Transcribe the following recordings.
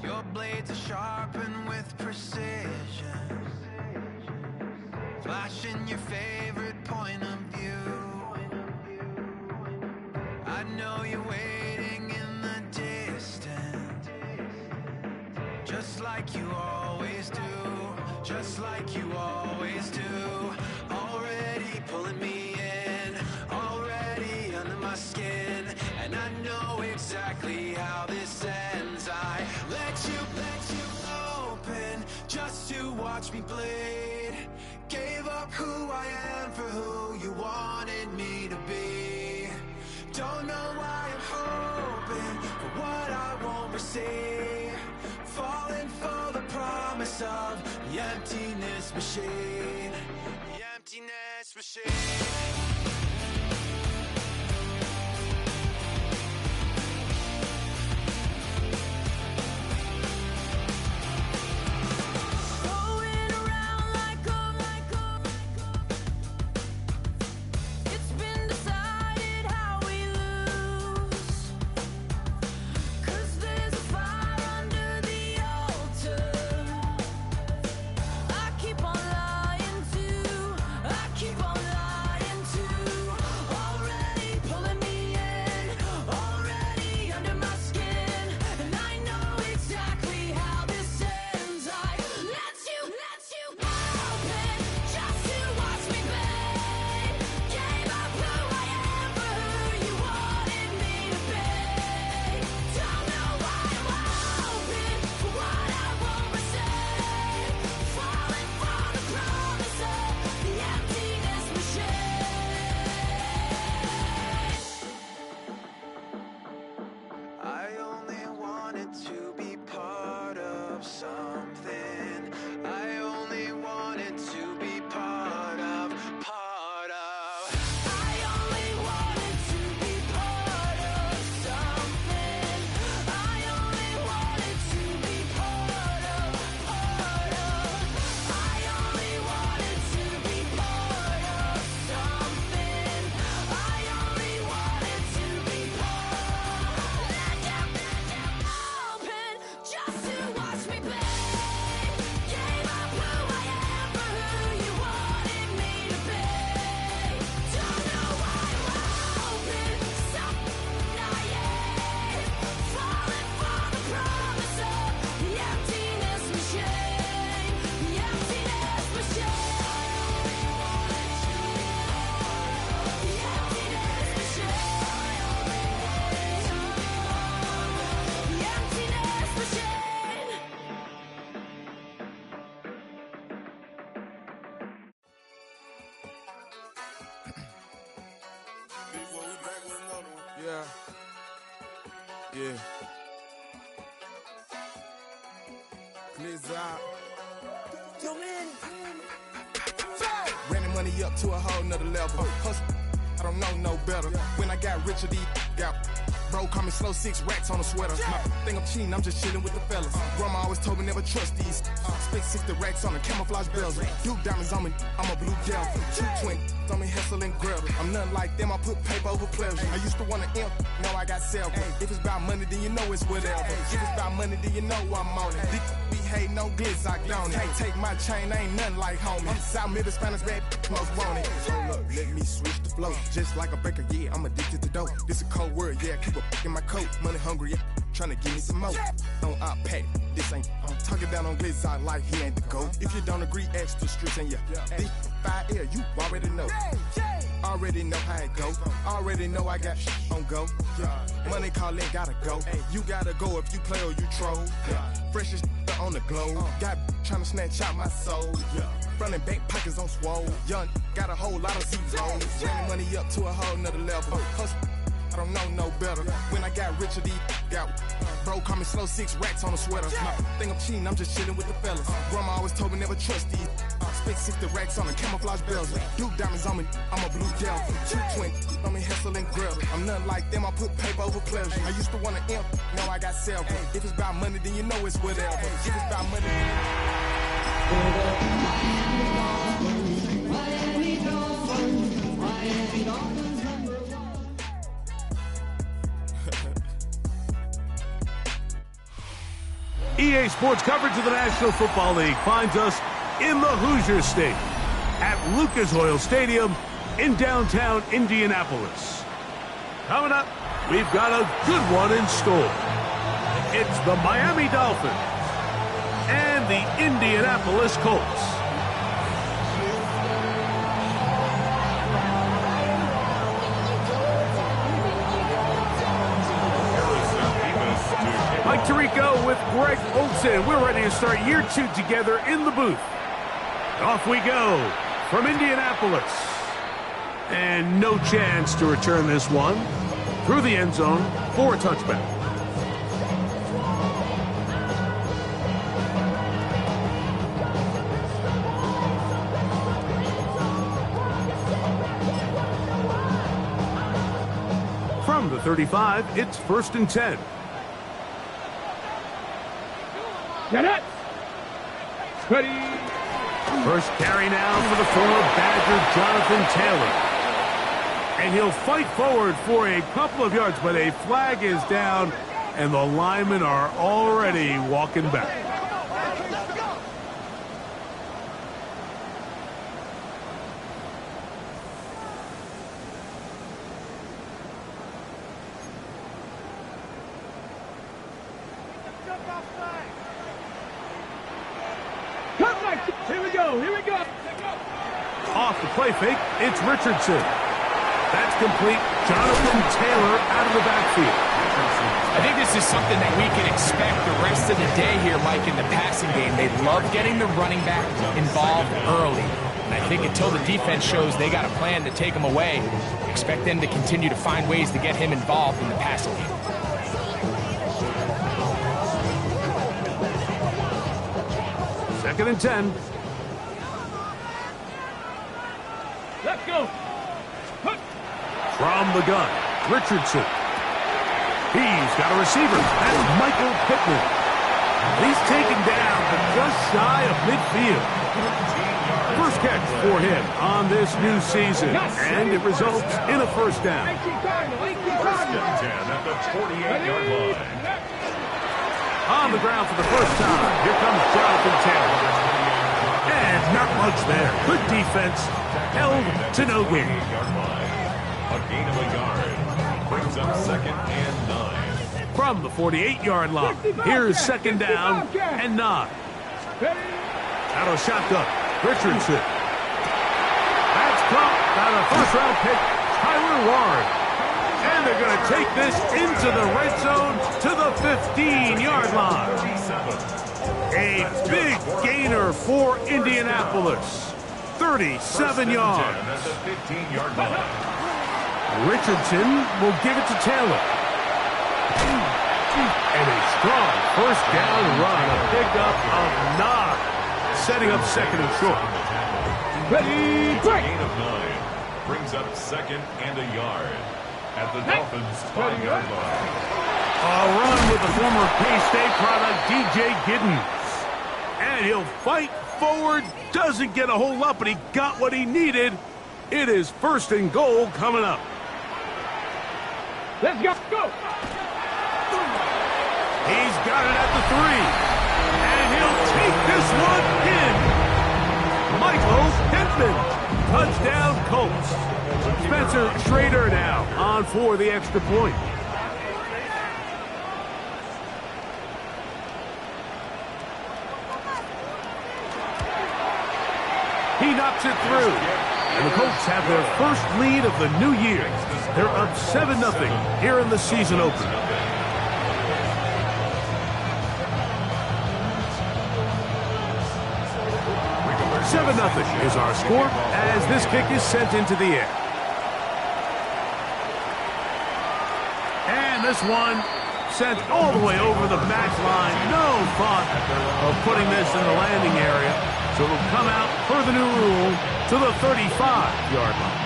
Your blades are sharpened with precision, flashing your favorite point of view. I know you're waiting in the distance, just like you always do, just like you always do. Already pulling me in, already under my skin, and I know exactly how this ends. I let you open just to watch me bleed. Gave up who I am for who you wanted me to be. Don't know why I'm hoping for what I won't receive. Falling for the promise of the emptiness machine. The emptiness machine. Yeah. Blizzard. Running money up to a whole nother level. Hustle, I don't know no better. When I got richer, these got bro, call me slow, 6 racks on a sweater. My think I'm cheating, I'm just chilling with the fellas. Grandma always told me never trust these. Spent 60 racks on a camouflage bells. Duke diamonds on me, I'm a blue devil. 220 on me, Hessel and Gretel. I'm nothing like them, I put paper over pleasure. I used to want to imp, now I got several. If it's about money, then you know it's whatever. If it's about money, then you know I'm on it. Be hating on glitz, I don't it. Can't take my chain, I ain't nothing like homie. South Middle Spanish red, most want it. So look, let me switch the flow. Just like a baker, yeah, I'm addicted to dope. This a cold word, yeah, keep a in my coat. Money hungry, yeah, tryna give me some more. On I pack, this ain't talking down on glitz, I like he ain't the GOAT. If you don't agree, ask the streets and yeah. This 5 air, you already know. Already know how it go. Already know I got on go. Money calling, gotta go. You gotta go if you play or you troll. Freshest on the globe. Got tryna snatch out my soul. Front and back pockets on swole. Young, got a whole lot of zeros. Running money up to a whole nother level. Hustle, I don't know no better. When I got richer, these got bro, call me slow, 6 racks on a sweater. My think I'm cheating, I'm just chilling with the fellas. Grandma always told me never trust these. Spent 60 racks on a camouflage bells. Duke diamonds on me, I'm a blue devil. 220 on me, Hessel and Gretel. I'm nothing like them, I put paper over pleasure. I used to want to imp, now I got several. If it's about money, then you know it's whatever. If it's about money, EA Sports coverage of the National Football League finds us in the Hoosier State at Lucas Oil Stadium in downtown Indianapolis. Coming up, we've got a good one in store. It's the Miami Dolphins and the Indianapolis Colts. Mike Tirico with Greg Olsen. We're ready to start year 2 together in the booth. Off we go from Indianapolis. And no chance to return this one through the end zone for a touchback. From the 35, it's 1st and 10. Get it! Ready! First carry now for the former Badger, Jonathan Taylor. And he'll fight forward for a couple of yards, but a flag is down, and the linemen are already walking back. Here we go, here we go. Off the play fake, it's Richardson. That's complete. Jonathan Taylor out of the backfield. I think this is something that we can expect the rest of the day here, Mike, in the passing game. They love getting the running back involved early. And I think until the defense shows they got a plan to take him away, expect them to continue to find ways to get him involved in the passing game. Second and 10. Let's go. From the gun, Richardson. He's got a receiver. That's Michael Pittman. He's taken down to just shy of midfield. First catch for him on this new season, and it results in a first down. First and 10 at the 48-yard line. On the ground for the first time, here comes Jonathan Taylor. And not much there. Good defense, held to no gain. A gain of a yard brings up 2nd and 9. From the 48-yard line, here's 2nd down and 9. Out of shotgun, Richardson. That's caught by the first-round pick, Tyler Warren. And they're going to take this into the red zone to the 15-yard line. A big gainer for Indianapolis. 37 yards. At the 15-yard line. Richardson will give it to Taylor. And a strong first down run. A pickup of 9. Setting up 2nd and short. Ready, break! Gain of 9 brings up 2nd and a yard at the Dolphins' 5-yard line. A run with the former K-State product, DJ Giddens. And he'll fight forward. Doesn't get a whole lot, but he got what he needed. It is 1st and goal coming up. Let's go, go! He's got it at the 3. And he'll take this one in. Michael Pittman. Touchdown, Colts. Spencer Schrader now on for the extra point. He knocks it through. And the Colts have their first lead of the new year. They're up 7-0 here in the season opener. Seven 7-0 is our score as this kick is sent into the air. And this one sent all the way over the back line. No thought of putting this in the landing area. So it'll come out per the new rule to the 35-yard line.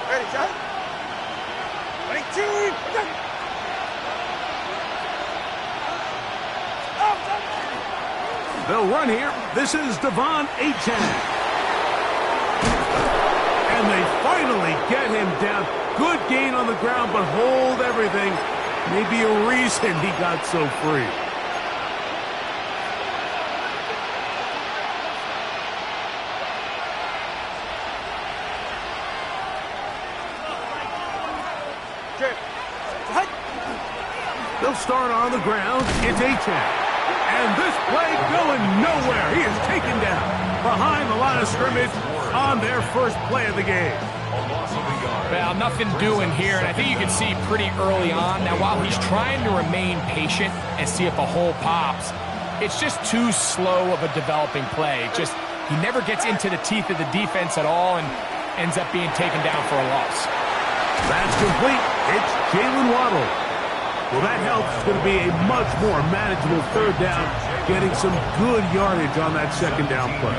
Ready, John? Ready, team! They'll run here. This is Devon Achane. And they fire finally get him down. Good gain on the ground, but hold everything. Maybe a reason he got so free. They'll start on the ground. It's Achane. And this play going nowhere. He is taken down behind the line of scrimmage on their first play of the game. Well, nothing doing here, and I think you can see pretty early on. Now, while he's trying to remain patient and see if a hole pops, it's just too slow of a developing play. He never gets into the teeth of the defense at all and ends up being taken down for a loss. That's complete. It's Jaylen Waddle. Well, that helps. It's going to be a much more manageable third down, getting some good yardage on that second down play.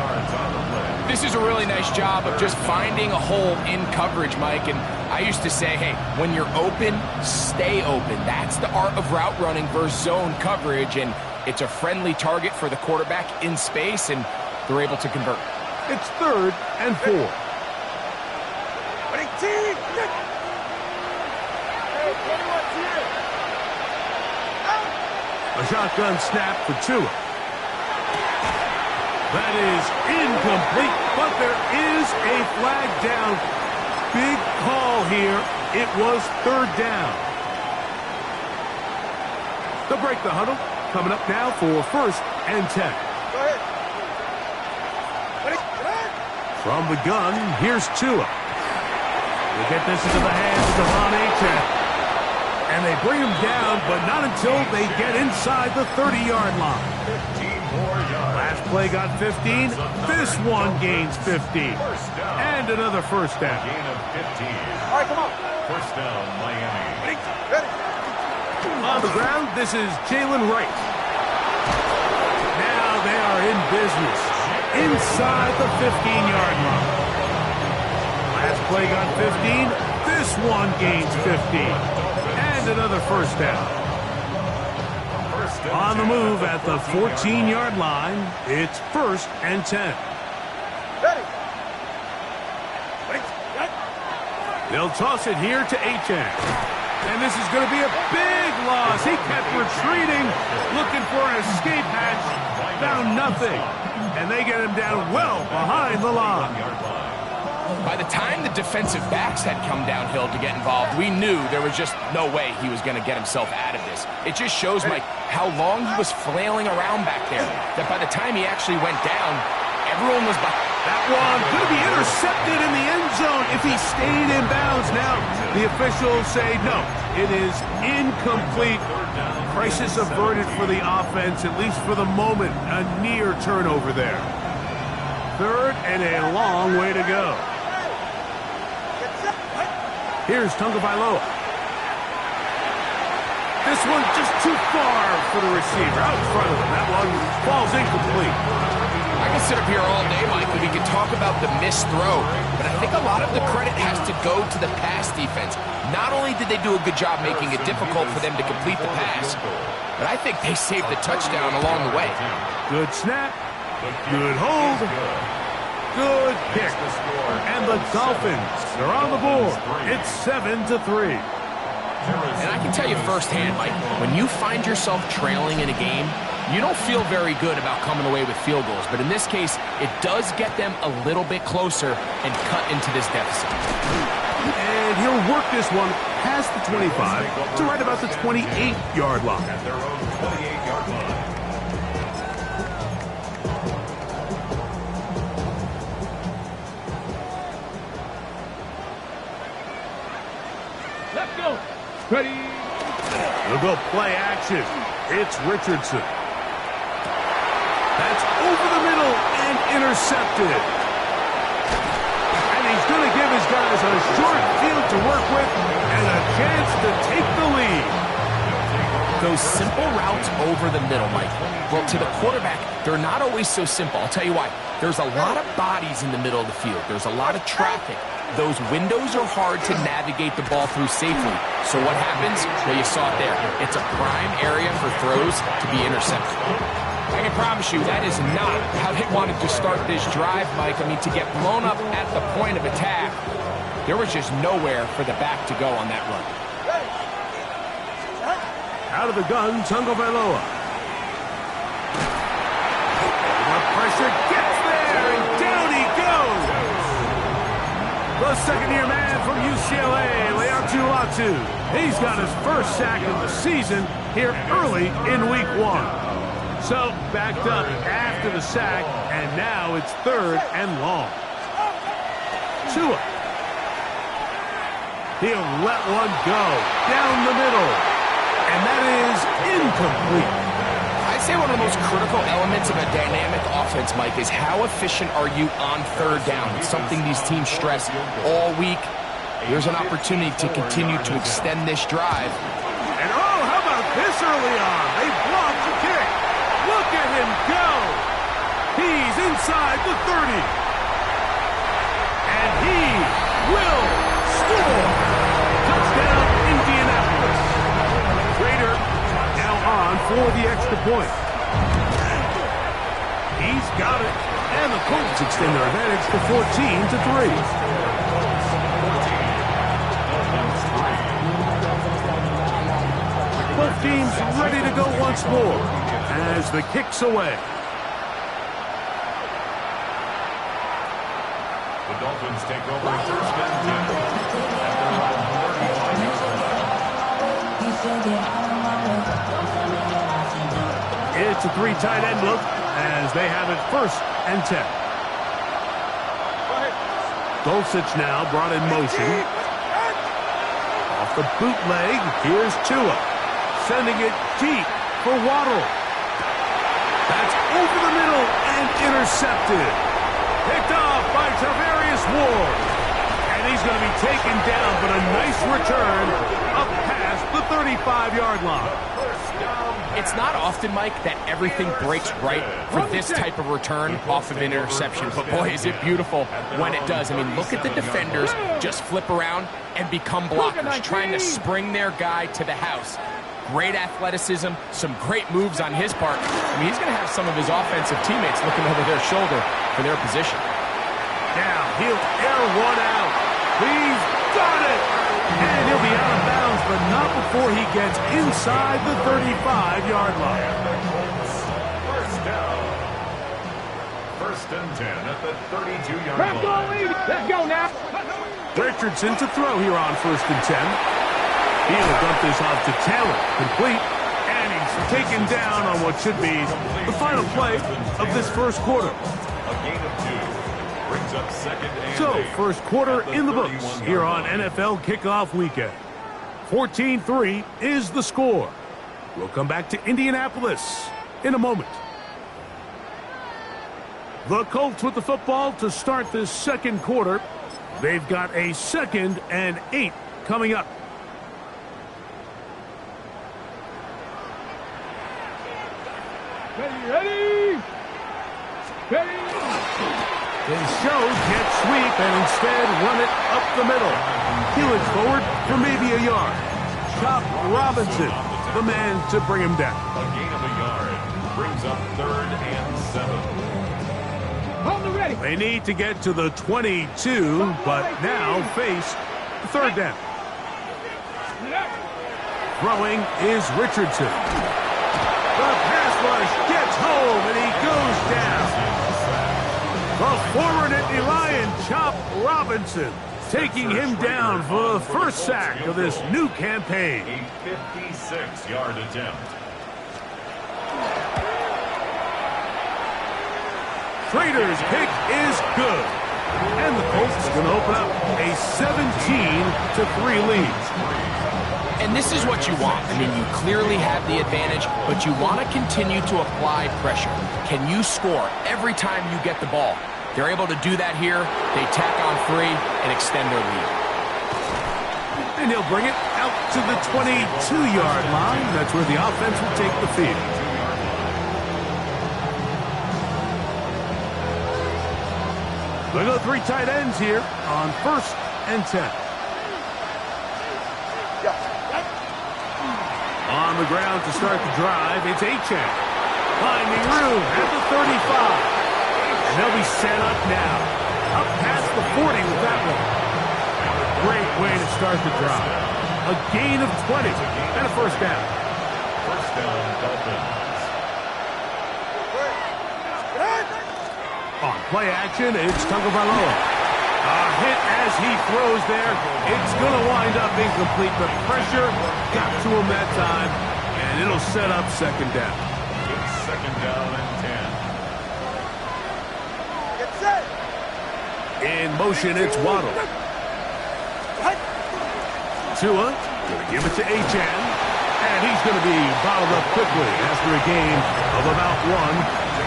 This is a really nice job of just finding a hole in coverage, Mike. And I used to say, hey, when you're open, stay open. That's the art of route running versus zone coverage. And it's a friendly target for the quarterback in space, and they're able to convert. It's 3rd and 4. A shotgun snap for Tua. That is incomplete, but there is a flag down. Big call here. It was 3rd down. They'll break the huddle. Coming up now for 1st and 10. Go ahead. From the gun, here's Tua. We'll get this into the hands of De'Von Achane. And they bring him down, but not until they get inside the 30-yard line. 15 more yards. Last play got 15. This one gains 15. And another first down. Gain of 15. All right, come on. First down, Miami. Ready. On the ground, this is Jalen Wright. Now they are in business inside the 15-yard line. Last play got 15. This one gains 15. And another first down. On the move at the 14-yard line, it's 1st and 10. Ready. They'll toss it here to Achane. And this is going to be a big loss. He kept retreating, looking for an escape hatch. Found nothing. And they get him down well behind the line. By the time the defensive backs had come downhill to get involved, we knew there was just no way he was going to get himself out of this. It just shows, Mike, how long he was flailing around back there, that by the time he actually went down, everyone was behind. That one going to be intercepted in the end zone if he stayed in bounds. Now, the officials say no. It is incomplete. Crisis averted for the offense, at least for the moment. A near turnover there. 3rd and a long way to go. Here's Tagovailoa. This one just too far for the receiver. Out in front of him. That one falls incomplete. I can sit up here all day, Mike, and we can talk about the missed throw, but I think a lot of the credit has to go to the pass defense. Not only did they do a good job making it difficult for them to complete the pass, but I think they saved the touchdown along the way. Good snap. Good hold. Good kick. And the Dolphins are on the board. It's 7-3. And I can tell you firsthand, Mike, when you find yourself trailing in a game, you don't feel very good about coming away with field goals. But in this case, it does get them a little bit closer and cut into this deficit. And he'll work this one past the 25 to right about the 28-yard line. At their own 28-yard line. Let's go. Ready. They'll go play action. It's Richardson. That's over the middle and intercepted. And he's going to give his guys a short field to work with and a chance to take the lead. Those simple routes over the middle, Mike. Well, to the quarterback, they're not always so simple. I'll tell you why. There's a lot of bodies in the middle of the field. There's a lot of traffic. Those windows are hard to navigate the ball through safely. So what happens? Well, you saw it there. It's a prime area for throws to be intercepted. I can promise you that is not how they wanted to start this drive, Mike. I mean, to get blown up at the point of attack, There was just nowhere for the back to go on that run. Out of the gun, Tagovailoa. The pressure gets there, and down he goes. The second-year man from UCLA, Laiatu Latu. He's got his first sack of the season here early in week 1. So, backed up after the sack, and now it's 3rd and long. Tua. He'll let one go down the middle, and that is incomplete. I'd say one of the most critical elements of a dynamic offense, Mike, is how efficient are you on 3rd down? It's something these teams stress all week. Here's an opportunity to continue to extend this drive. And oh, how about this early on? They blocked the kick. Look at him go. He's inside the 30. And he will score. Touchdown, Indianapolis. Raider now on for the extra point. He's got it. And the Colts extend their advantage to 14-3. Both teams ready to go once more as the kick's away. The Dolphins take over 1st and 10. It's a 3 tight end look as they have it 1st and 10. Dulcich now brought in motion. Off the bootleg, here's Tua. Sending it deep for Waddle. That's over the middle and intercepted. Picked off by Tarvarius Ward. And he's going to be taken down, but a nice return up past the 35-yard line. It's not often, Mike, that everything breaks right for this type of return off of an interception. But, boy, is it beautiful when it does. I mean, look at the defenders just flip around and become blockers, trying to spring their guy to the house. Great athleticism, some great moves on his part. I mean, he's going to have some of his offensive teammates looking over their shoulder for their position. Now, he'll air one out. He's got it! And he'll be out of bounds, but not before he gets inside the 35-yard line. First down. 1st and 10 at the 32-yard line. Let's go now. Richardson to throw here on 1st and 10. He'll dump this off to Taylor. Complete. And he's taken down on what should be the final play of this first quarter. A gain of 2. Brings up 2nd and 8. So, first quarter in the books here on NFL Kickoff Weekend. 14-3 is the score. We'll come back to Indianapolis in a moment. The Colts with the football to start this second quarter. They've got a 2nd and 8 coming up. Ready? They shows can't sweep and instead run it up the middle. Hewitt forward for maybe a yard. Chop Robinson, the man to bring him down. A gain of a yard. Brings up 3rd and 7. Hold the ready. They need to get to the 22, but now face the 3rd down. Throwing is Richardson. The pass rush gets home, and he goes down. The forward Nittany Lion, Chop Robinson, taking him down for the first sack of this new campaign. A 56-yard attempt. Trader's kick is good. And the Colts are going to open up a 17-3 lead. And this is what you want. I mean, you clearly have the advantage, but you want to continue to apply pressure. Can you score every time you get the ball? They're able to do that here. They tack on 3 and extend their lead. And he'll bring it out to the 22-yard line. That's where the offense will take the field. They go 3 tight ends here on 1st and 10. On the ground to start the drive, it's Achane. Finding room at the 35. And they'll be set up now. Up past the 40 with that one. great way to start the drive. A gain of 20 and a first down. First down, Dolphins. On play action, it's Tagovailoa. A hit as he throws there. It's going to wind up incomplete. The pressure got to him that time, and it'll set up second down. It's second down and 10. In motion, it's Waddle. Tua going to give it to Achane, and he's going to be bottled up quickly after a gain of about one.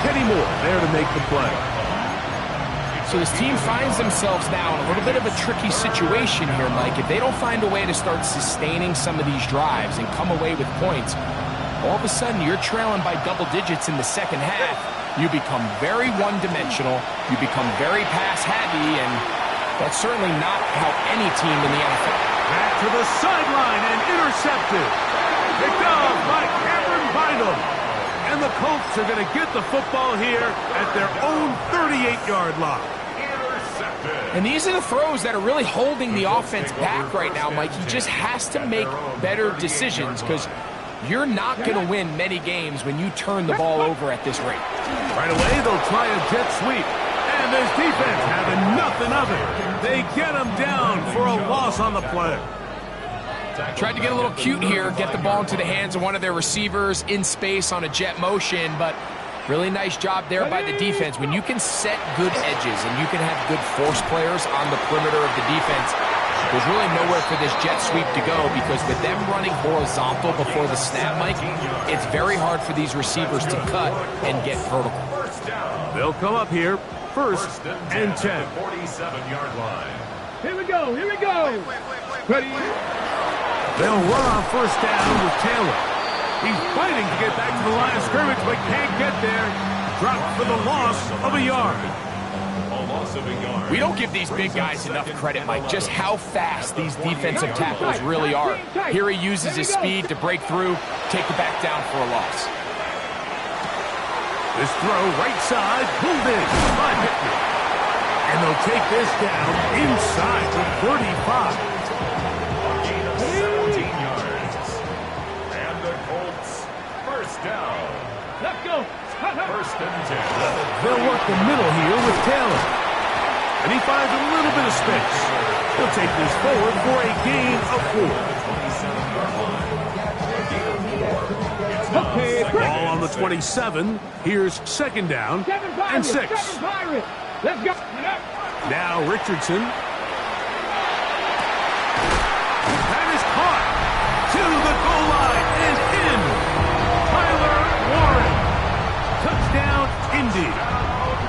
Kenny Moore there to make the play. So this team finds themselves now in a little bit of a tricky situation here, Mike. If they don't find a way to start sustaining some of these drives and come away with points, all of a sudden you're trailing by double digits in the second half. You become very one-dimensional. You become very pass-heavy, and that's certainly not how any team in the NFL. Back to the sideline and intercepted. Picked off by Cameron Bynum. And the Colts are going to get the football here at their own 38-yard line. And these are the throws that are really holding the offense back right now, Mike. He just has to make better decisions because you're not going to win many games when you turn the ball over at this rate. Right away, they'll try a jet sweep. And this defense having nothing of it. They get him down for a loss on the play. Tried to get a little cute here, get the ball into the hands of one of their receivers in space on a jet motion, but really nice job there by the defense. When you can set good edges and you can have good force players on the perimeter of the defense, there's really nowhere for this jet sweep to go because with them running horizontal before the snap, Mike, it's very hard for these receivers to cut and get vertical. They'll come up here, first and 10. 47-yard line. Here we go. Here we go. Ready? They'll run on first down with Taylor. He's fighting to get back to the line of scrimmage, but can't get there. Dropped for the loss of a yard. A loss of a yard. We don't give these big guys enough credit, Mike, just how fast these defensive tackles really are. Here he uses his speed to break through, take it back down for a loss. This throw right side, pulled in by Pittman. And they'll take this down inside the 35. 17 yards. And the Colts, first down. Let's go. First and 10. They'll work the middle here with Taylor. And he finds a little bit of space. He'll take this forward for a gain of 4. Okay, Ball on the 27. Here's second down and 6. Let's go. Now Richardson. That is caught to the goal line and in. Tyler Warren. Touchdown, Indy.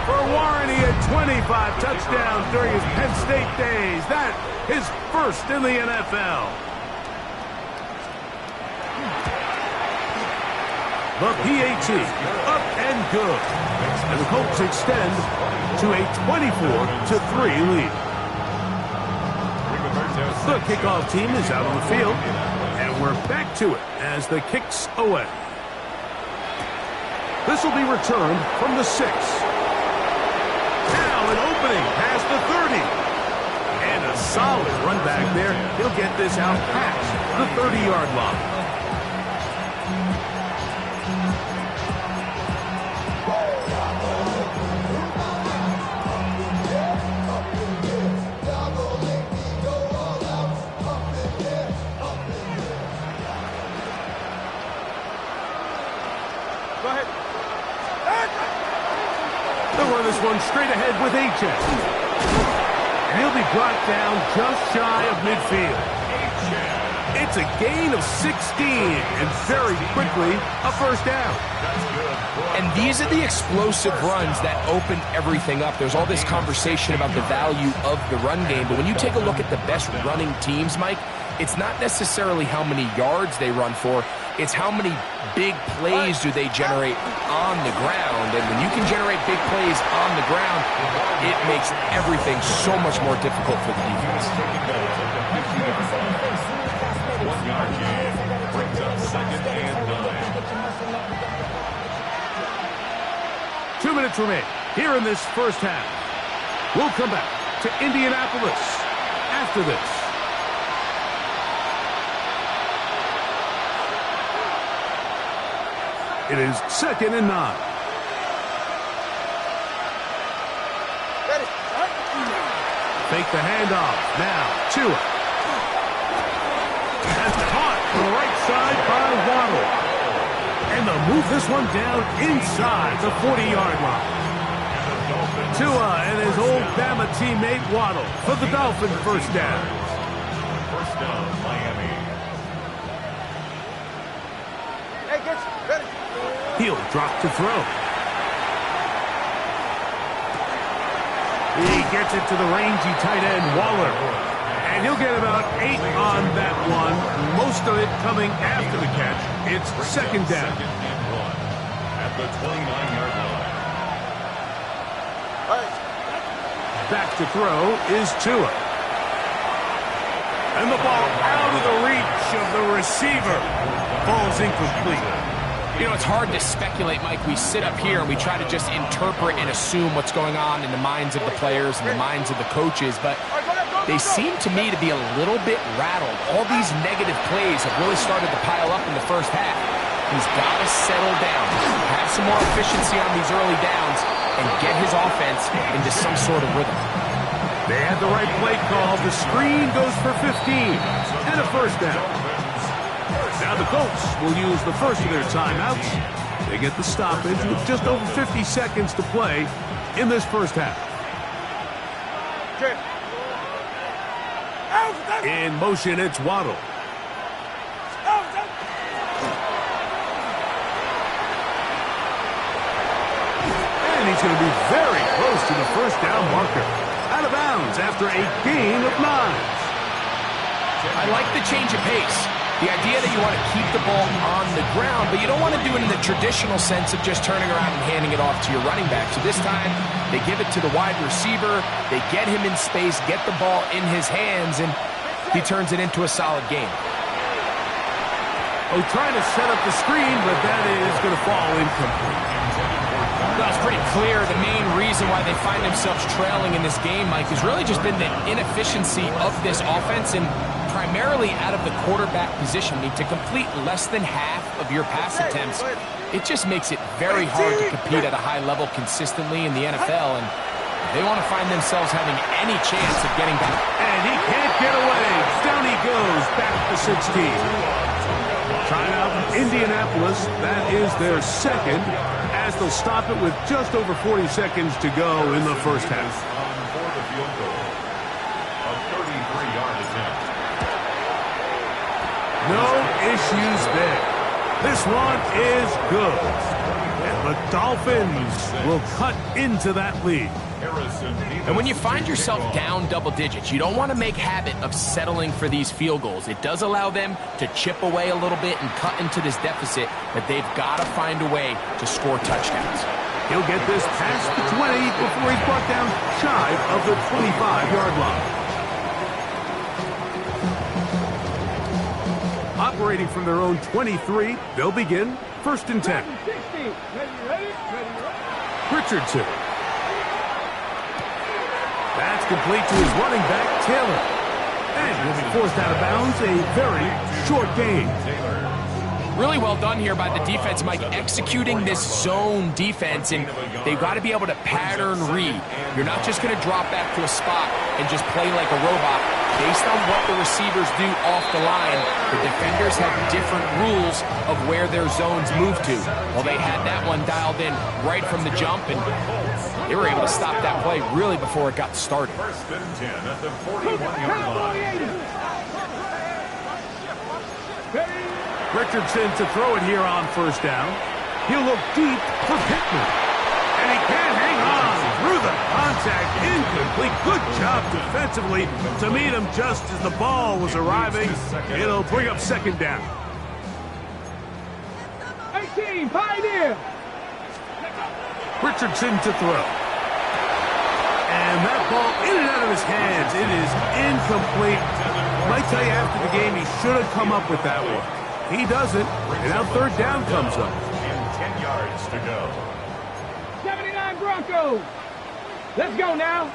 For Warren, he had 25 touchdowns during his Penn State days. That his first in the NFL. The PAT up and good. And the Colts extend to a 24-3 lead. The kickoff team is out on the field, and we're back to it as the kick's away. This will be returned from the 6. Now an opening past the 30. And a solid run back there. He'll get this out past the 30-yard line. They'll run this one straight ahead with Achane. And he'll be brought down just shy of midfield. It's a gain of 16, and very quickly, a first down. And these are the explosive runs that open everything up. There's all this conversation about the value of the run game, but when you take a look at the best running teams, Mike, it's not necessarily how many yards they run for, it's how many big plays do they generate on the ground. And when you can generate big plays on the ground, it makes everything so much more difficult for the defense. 1 yard gain brings up second and 9. 2 minutes remain here in this first half. We'll come back to Indianapolis after this. It is 2nd and 9. Fake the handoff. Now, Tua. That's caught on the right side by Waddle. And they'll move this one down inside the 40-yard line. Tua and his old Bama teammate Waddle for the Dolphins first down. First down, Miami. He'll drop to throw. He gets it to the rangy tight end, Waller. And he'll get about 8 on that one, most of it coming after the catch. It's 2nd down. Second and 1 at the 29-yard line. Back to throw is Tua. And the ball out of the reach of the receiver. Ball's incomplete. You know, it's hard to speculate, Mike. We sit up here and we try to just interpret and assume what's going on in the minds of the players and the minds of the coaches, but they seem to me to be a little bit rattled. All these negative plays have really started to pile up in the first half. He's got to settle down, have some more efficiency on these early downs, and get his offense into some sort of rhythm. They had the right play call. The screen goes for 15 and a first down. Now the Colts will use the first of their timeouts. They get the stoppage with just over 50 seconds to play in this first half. In motion, it's Waddle. And he's going to be very close to the first down marker. Out of bounds after a gain of 9. I like the change of pace. The idea that you want to keep the ball on the ground, but you don't want to do it in the traditional sense of just turning around and handing it off to your running back. So this time, they give it to the wide receiver, they get him in space, get the ball in his hands, and he turns it into a solid game. Oh, trying to set up the screen, but that is going to fall incomplete. Well, it's pretty clear the main reason why they find themselves trailing in this game, Mike, has really just been the inefficiency of this offense and primarily out of the quarterback position. I mean, to complete less than half of your pass attempts, it just makes it very hard to compete at a high level consistently in the NFL, and they want to find themselves having any chance of getting back. And he can't get away. Down he goes, back to 16. Trying out Indianapolis, that is their second, as they'll stop it with just over 40 seconds to go in the first half. For the field goal, a 33-yard attempt. No issues there. This one is good. And the Dolphins will cut into that lead. And when you find yourself down double digits, you don't want to make habit of settling for these field goals. It does allow them to chip away a little bit and cut into this deficit, but they've got to find a way to score touchdowns. He'll get this past the 20 before he's brought down shy of the 25-yard line. Operating from their own 23, they'll begin 1st and 10. Richardson. That's complete to his running back, Taylor. And he'll be forced out of bounds, a very short gain. Really well done here by the defense, Mike, executing this zone defense, and they've got to be able to pattern read. You're not just going to drop back to a spot and just play like a robot. Based on what the receivers do off the line, the defenders have different rules of where their zones move to. Well, they had that one dialed in right from the jump, and they were able to stop that play really before it got started. 1st and 10 at the 41-yard line. Richardson to throw it here on 1st down. He'll look deep for Pittman. And he can't hang on through the contact. Incomplete. Good job defensively to meet him just as the ball was arriving. It'll bring up 2nd down. 18, Pioneer. Richardson to throw. And that ball in and out of his hands. It is incomplete. Might tell you after the game he should have come up with that one. He doesn't, and now 3rd down comes up. And 10 yards to go. 79 Broncos. Let's go now.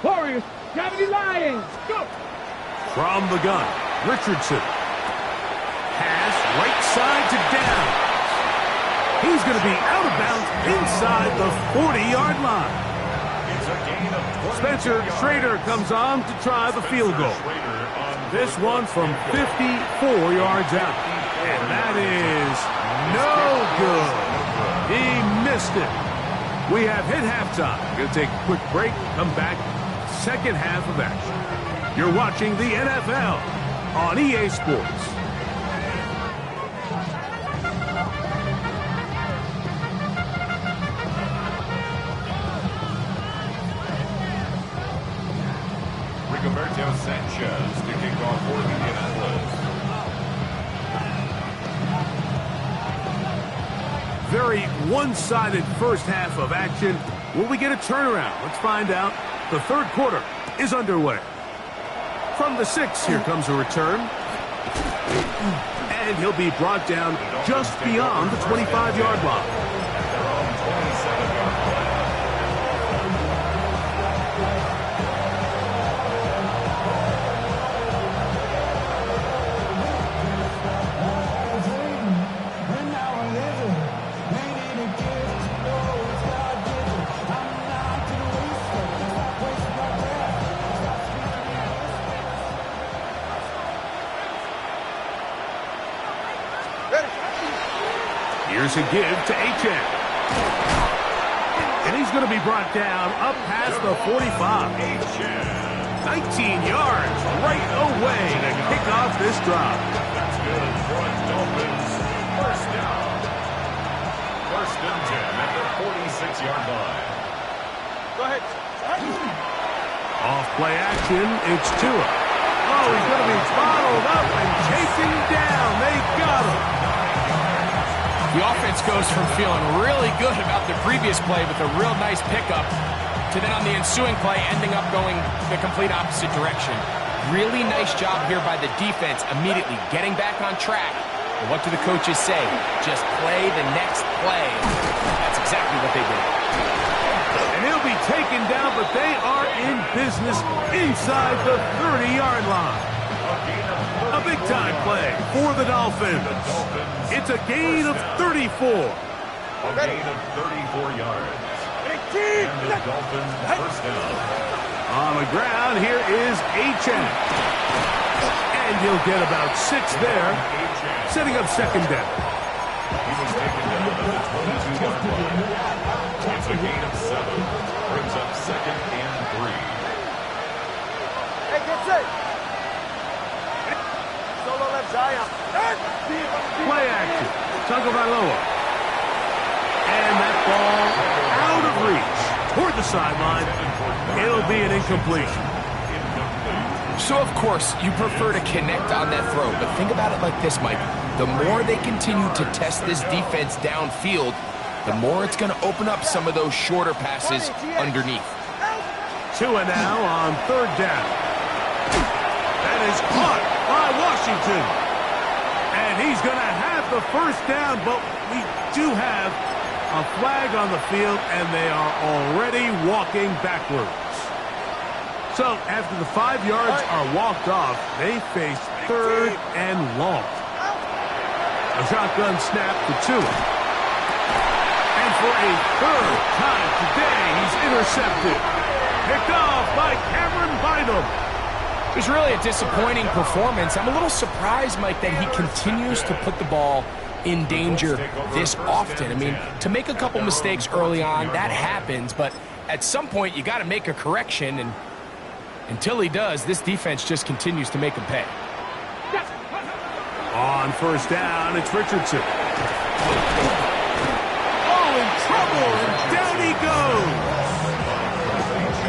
Warriors, 70 Lions. Go. From the gun, Richardson. Pass right side to down. He's going to be out of bounds inside the 40-yard line. It's a gain of 22 Spencer yards. Schrader comes on to try the field goal. This one from 54 yards out. And that is no good. He missed it. We have hit halftime. Going to take a quick break, come back, second half of action. You're watching the NFL on EA Sports. Rigoberto Sanchez to kick off for Indianapolis. Very one-sided first half of action. Will we get a turnaround? Let's find out. The third quarter is underway. From the 6, here comes a return. And he'll be brought down just beyond the 25-yard line. They're on 27-yard line. Here's a give to Achane. And he's going to be brought down up past the 45. 19 yards right away to kick off this drive. That's good for a Dolphins first down. First and 10 at the 46-yard line. Go ahead. Off play action, it's Tua. Oh, he's going to be bottled up and chasing down. They got him. The offense goes from feeling really good about the previous play with a real nice pickup to then on the ensuing play ending up going the complete opposite direction. Really nice job here by the defense immediately getting back on track. And what do the coaches say? Just play the next play. That's exactly what they did. And he'll be taken down, but they are in business inside the 30-yard line. A big-time play for the Dolphins. It's a gain of 34. A gain of 34 yards. And the Dolphins first down. On the ground, here is Achane. And he'll get about 6 there, setting up second down. He was taken down at the 22-yard line. It's a gain of 7. Brings up second and 3. Hey, get set. Solo left Zion. Play action. Tagovailoa. And that ball out of reach toward the sideline. It'll be an incompletion. So, of course, you prefer to connect on that throw, but think about it like this, Mike. The more they continue to test this defense downfield, the more it's going to open up some of those shorter passes underneath. Tua now on third down. That is caught by Washington. And he's going to have the first down, but we do have a flag on the field, and they are already walking backwards. So after the 5 yards are walked off, they face third and long. A shotgun snap to Tua. And for a third time today, he's intercepted. Picked off by Cameron Bynum. It was really a disappointing performance. I'm a little surprised, Mike, that he continues to put the ball in danger this often. I mean, to make a couple mistakes early on, that happens, but at some point you got to make a correction, and until he does, this defense just continues to make him pay. On first down, it's Richardson. Oh, in trouble, and down he goes.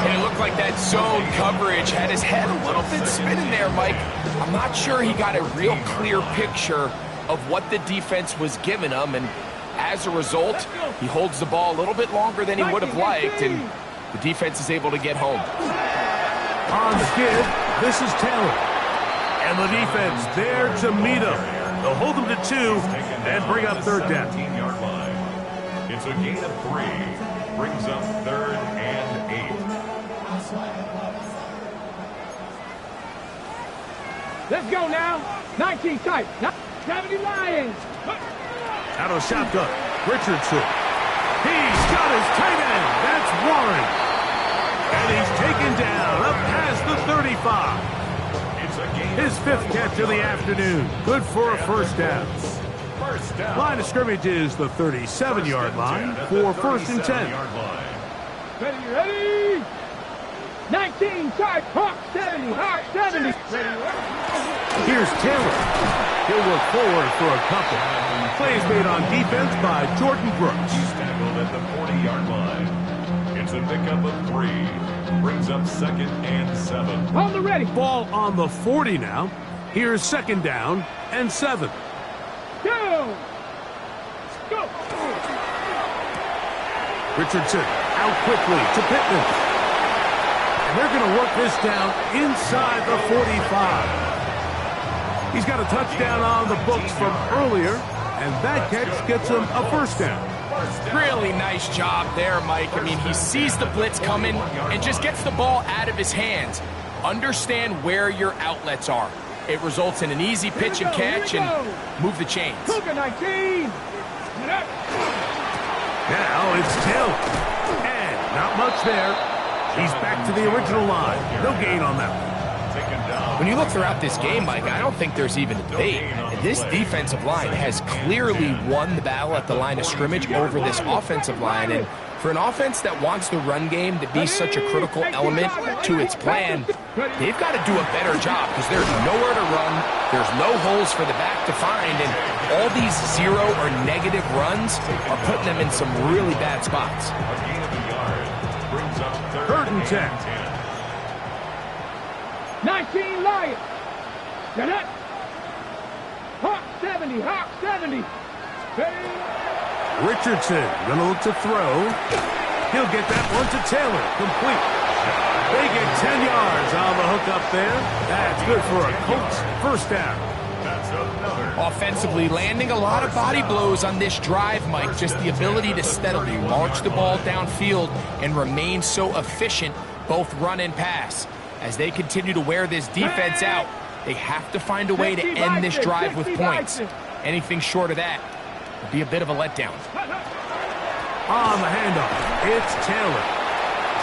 And it looked like that zone coverage had his head a little bit spinning there, Mike. I'm not sure he got a real clear picture of what the defense was giving him, and as a result, he holds the ball a little bit longer than he would have liked, and the defense is able to get home. On the give, this is Taylor. And the defense there to meet him. They'll hold him to 2 and bring up third down. 17-yard line. It's a gain of 3. Brings up third and 8. Let's go now. 19 tight. 70 Lions. Out of shotgun. Richardson. He's got his tight end. That's Warren. And he's taken down up past the 35. His 5th catch of the afternoon. Good for a first down. Line of scrimmage is the 37-yard line for 1st and 10. Ready? 19, charge, Hawk 70, Hawk 70. Here's Taylor. He'll look forward for a couple. Plays made on defense by Jordan Brooks. He's tackled at the 40-yard line. It's a pickup of 3. Brings up 2nd and 7. On the ready. Ball on the 40 now. Here's 2nd down and 7. Go. Go. Richardson out quickly to Pittman. And they're going to work this down inside the 45. He's got a touchdown on the books from earlier, and that catch gets him a first down. Really nice job there, Mike. I mean, he sees the blitz coming and just gets the ball out of his hands. Understand where your outlets are. It results in an easy pitch and catch and move the chains. Cougar 19. Now it's Taylor. And not much there. He's back to the original line. No gain on that one. When you look throughout this game, Mike, I don't think there's even a debate. This defensive line has clearly won the battle at the line of scrimmage over this offensive line. And for an offense that wants the run game to be such a critical element to its plan, they've got to do a better job because there's nowhere to run. There's no holes for the back to find. And all these 0 or negative runs are putting them in some really bad spots. 3rd and 10. 19 Lions. Get it. Hawk 70, Hawk 70. Richardson going to look to throw. He'll get that one to Taylor. Complete. They get 10 yards on the hook up there. That's good for a Colts first down. Offensively, landing a lot of body blows on this drive, Mike. Just the ability to steadily march the ball downfield and remain so efficient, both run and pass. As they continue to wear this defense out, they have to find a way to end this drive with points. Anything short of that would be a bit of a letdown. On the handoff, it's Taylor.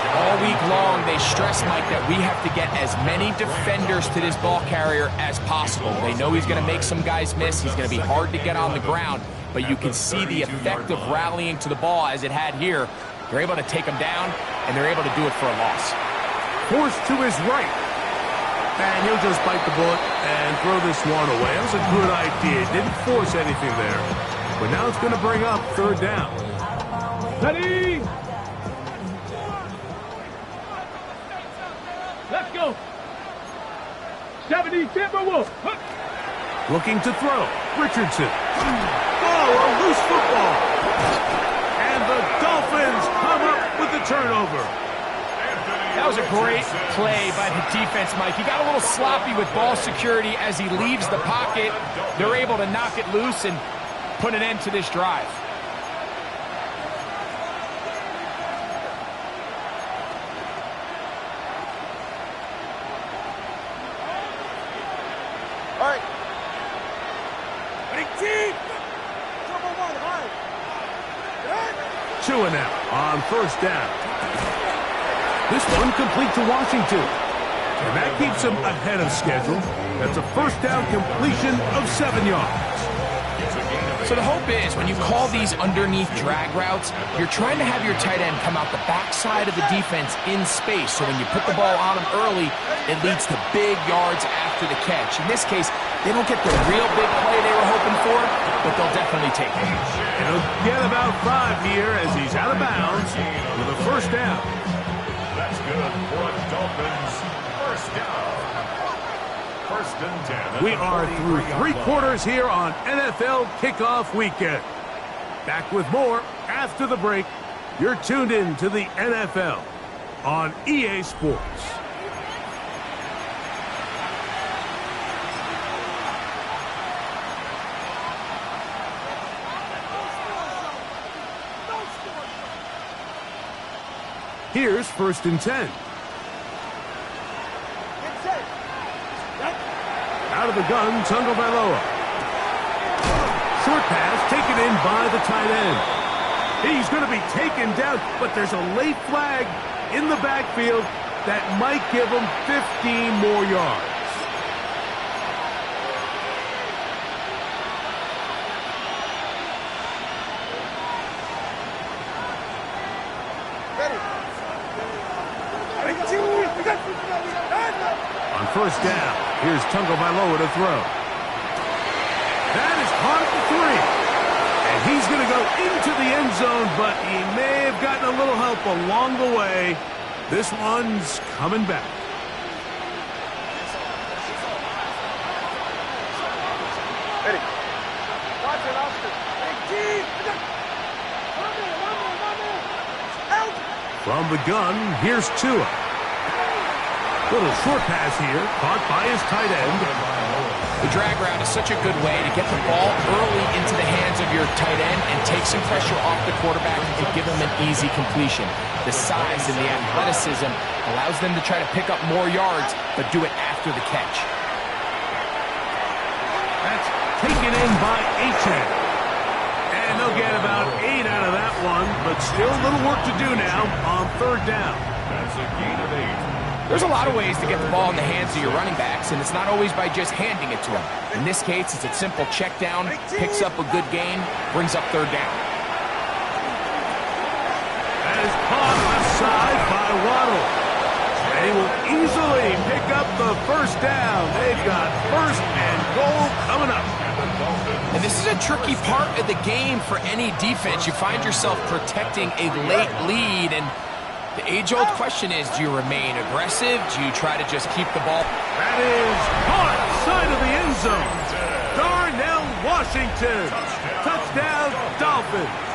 All week long, they stress, Mike, that we have to get as many defenders to this ball carrier as possible. They know he's going to make some guys miss. He's going to be hard to get on the ground, but you can see the effect of rallying to the ball as it had here. They're able to take him down, and they're able to do it for a loss. Forced to his right. And he'll just bite the bullet and throw this one away. That was a good idea. Didn't force anything there. But now it's going to bring up 3rd down. Ready. Let's go. 70 Timberwolves. Looking to throw. Richardson. Oh, a loose football. And the Dolphins come up with the turnover. That was a great play by the defense, Mike. He got a little sloppy with ball security as he leaves the pocket. They're able to knock it loose and put an end to this drive. All right. Chewing out on 1st down. This one complete to Washington. And that keeps him ahead of schedule. That's a first down completion of 7 yards. So the hope is when you call these underneath drag routes, you're trying to have your tight end come out the backside of the defense in space. So when you put the ball on him early, it leads to big yards after the catch. In this case, they don't get the real big play they were hoping for, but they'll definitely take it. And he'll get about 5 here as he's out of bounds with a first down. That's good for a Dolphins first down. 1st and 10. We are through 3 quarters here on NFL Kickoff Weekend. Back with more after the break. You're tuned in to the NFL on EA Sports. Here's 1st and 10. Out of the gun, Tagovailoa. Short pass taken in by the tight end. He's going to be taken down, but there's a late flag in the backfield that might give him 15 more yards. On first down, here's Tagovailoa to throw. That is caught at the 3. And he's going to go into the end zone, but he may have gotten a little help along the way. This one's coming back. Ready. Watch it, Austin. From the gun, here's Tua. Little short pass here, caught by his tight end. The drag route is such a good way to get the ball early into the hands of your tight end and take some pressure off the quarterback and give him an easy completion. The size and the athleticism allows them to try to pick up more yards, but do it after the catch. That's taken in by Achane. And they'll get about 8 out of that one, but still a little work to do now on third down. That's a gain of 8. There's a lot of ways to get the ball in the hands of your running backs, and it's not always by just handing it to them. In this case, it's a simple check down, picks up a good gain, brings up third down. That is caught left side by Waddle. And he will easily pick up the first down. They've got first and goal coming up. And this is a tricky part of the game for any defense. You find yourself protecting a late lead, and the age-old question is, do you remain aggressive? Do you try to just keep the ball? That is caught side of the end zone. Darnell Washington. Touchdown, Dolphins.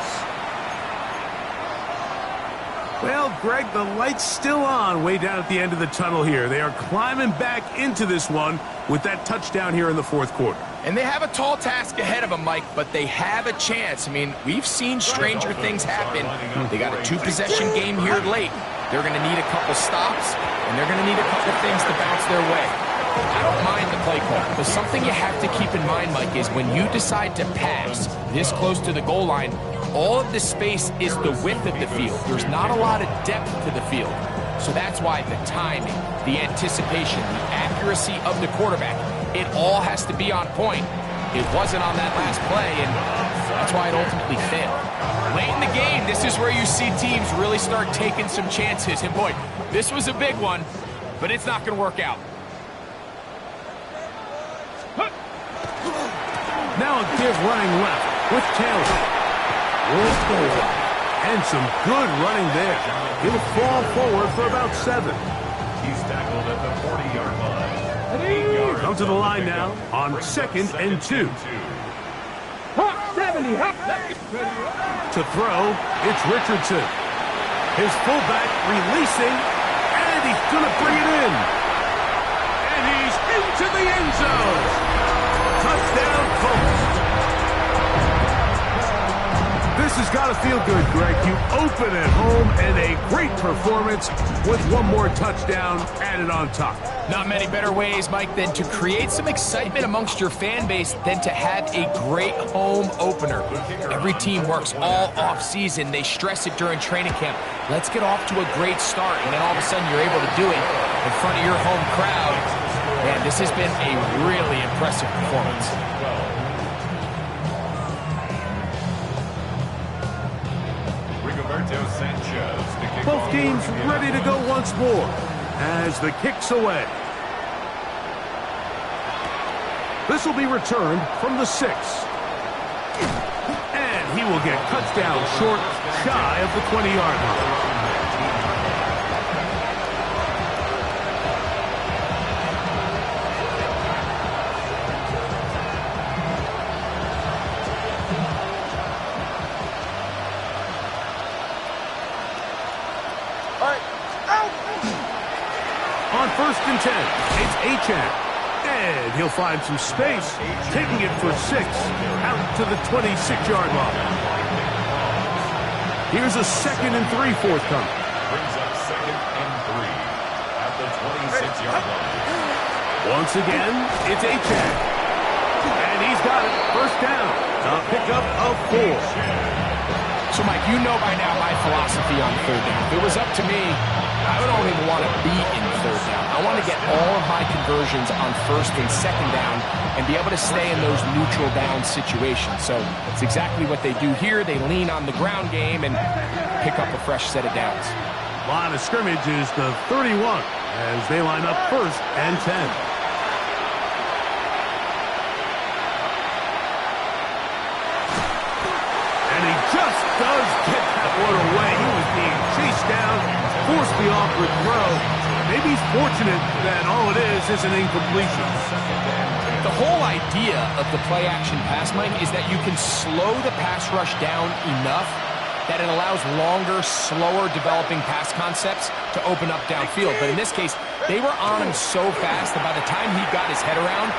Well, Greg, the light's still on way down at the end of the tunnel here. They are climbing back into this one with that touchdown here in the fourth quarter. And they have a tall task ahead of them, Mike, but they have a chance. I mean, we've seen stranger things happen. They got a 2-possession game here late. They're going to need a couple stops, and they're going to need a couple things to bounce their way. I don't mind the play call, but something you have to keep in mind, Mike, is when you decide to pass this close to the goal line, all of the space is the width of the field. There's not a lot of depth to the field. So that's why the timing, the anticipation, the accuracy of the quarterback, it all has to be on point. It wasn't on that last play, and that's why it ultimately failed. Late in the game, this is where you see teams really start taking some chances. And boy, this was a big one, but it's not going to work out. Now a give running left with Taylor. And some good running there. He'll fall forward for about 7. He's tackled at the 40-yard line. Come to the line now on 2nd and 2. Hawk 70, hop. To throw, it's Richardson. His fullback releasing, and he's going to bring it in. And he's into the end zone. Touchdown, Colts. This has got to feel good, Greg. You open at home and a great performance with one more touchdown added on top. Not many better ways, Mike, than to create some excitement amongst your fan base than to have a great home opener. Every team works all off-season. They stress it during training camp. Let's get off to a great start, and then all of a sudden you're able to do it in front of your home crowd. Man, this has been a really impressive performance. Both teams ready to go once more as the kick's away. This will be returned from the 6. And he will get touchdown short, shy of the 20-yard line. On 1st and 10, it's Achane. And he'll find some space, taking it for 6 out to the 26-yard line. Here's a 2nd and 3 forthcoming. Brings up 2nd and 3 at the 26-yard line. Once again, it's Achane. And he's got it. First down. A pickup of 4. So, Mike, you know by now my philosophy on third down. If it was up to me, I don't even want to be in third down. I want to get all of my conversions on first and second down and be able to stay in those neutral down situations. So it's exactly what they do here. They lean on the ground game and pick up a fresh set of downs. Line of scrimmage is the 31 as they line up first and 10. And he just does get that one away. He was being chased down, forced the awkward throw. Maybe he's fortunate that all it is an incompletion. The whole idea of the play-action pass, Mike, is that you can slow the pass rush down enough that it allows longer, slower developing pass concepts to open up downfield. But in this case, they were on him so fast that by the time he got his head around,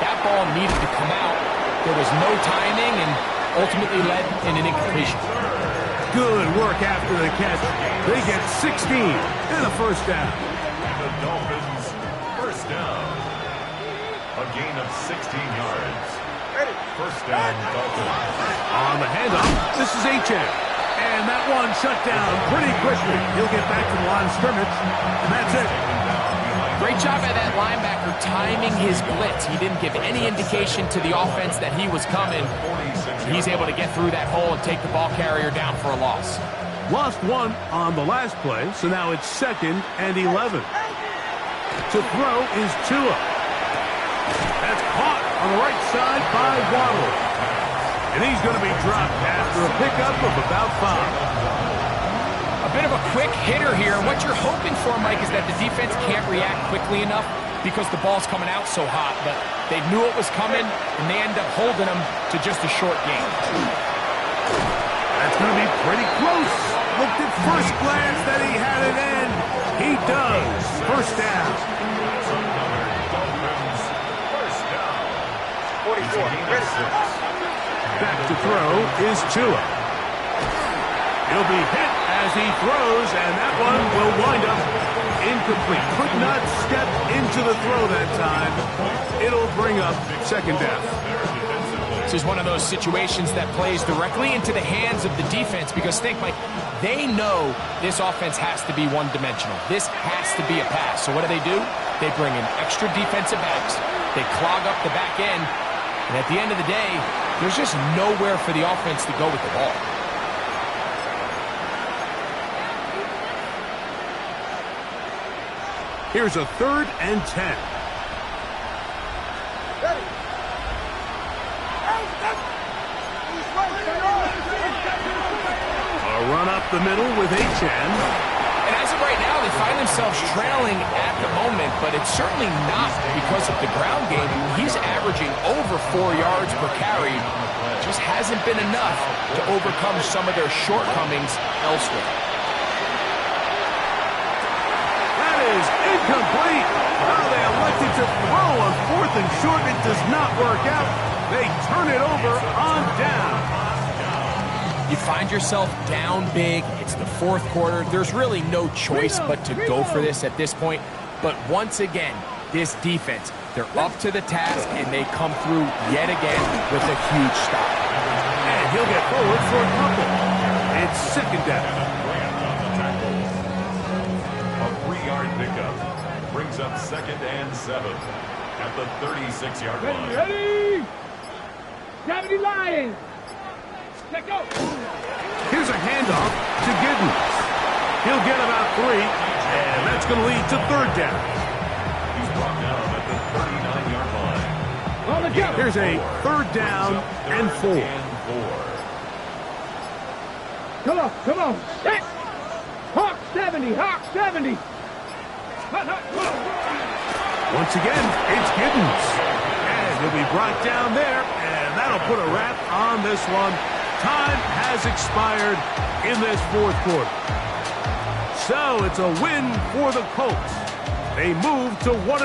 that ball needed to come out. There was no timing and ultimately led in an incompletion. Good work after the catch. They get 16 and a first down. The Dolphins, first down. A gain of 16 yards. First down, Dolphins. On the handoff, this is Achane. And that one shut down pretty quickly. He'll get back to the line of scrimmage, and that's it. Great job by that linebacker timing his blitz. He didn't give any indication to the offense that he was coming. He's able to get through that hole and take the ball carrier down for a loss. Lost one on the last play, so now it's 2nd and 11. To throw is Tua. That's caught on the right side by Waddle. And he's going to be dropped after a pickup of about 5. A bit of a quick hitter here. And what you're hoping for, Mike, is that the defense can't react quickly enough because the ball's coming out so hot. But they knew it was coming, and they end up holding them to just a short gain. That's going to be pretty close. Looked at first glance that he had it in. He does. First down. 44. Back to throw is Tua. He'll be hit as he throws, and that one will wind up incomplete. Could not step into the throw that time. It'll bring up 2nd down. This is one of those situations that plays directly into the hands of the defense because think, Mike, they know this offense has to be one-dimensional. This has to be a pass. So what do? They bring in extra defensive backs. They clog up the back end. And at the end of the day, there's just nowhere for the offense to go with the ball. Here's a 3rd and 10. A run up the middle with Achane. And as of right now, they find themselves trailing at the moment, but it's certainly not because of the ground game. He's averaging over 4 yards per carry. Just hasn't been enough to overcome some of their shortcomings elsewhere. That is incomplete. Well, they elected to throw on 4th and short. It does not work out. They turn it over on down. You find yourself down big. It's the 4th quarter. There's really no choice but to go for this at this point. But once again, this defense, they're up to the task, and they come through yet again with a huge stop. And he'll get forward for a couple. It's 2nd down. A 3-yard pickup brings up 2nd and 7 at the 36-yard line. Ready? 70 Lions. Let's go. Here's a handoff to Giddens. He'll get about 3, and that's going to lead to 3rd down. He's brought down at the 39-yard line. On the jump. Here's a 3rd down and 4. Come on. Set. Hawk 70. Hawk 70. Once again, it's Giddens. And he'll be brought down there, and that'll put a wrap on this one. Time has expired in this 4th quarter. So it's a win for the Colts. They move to 1-0.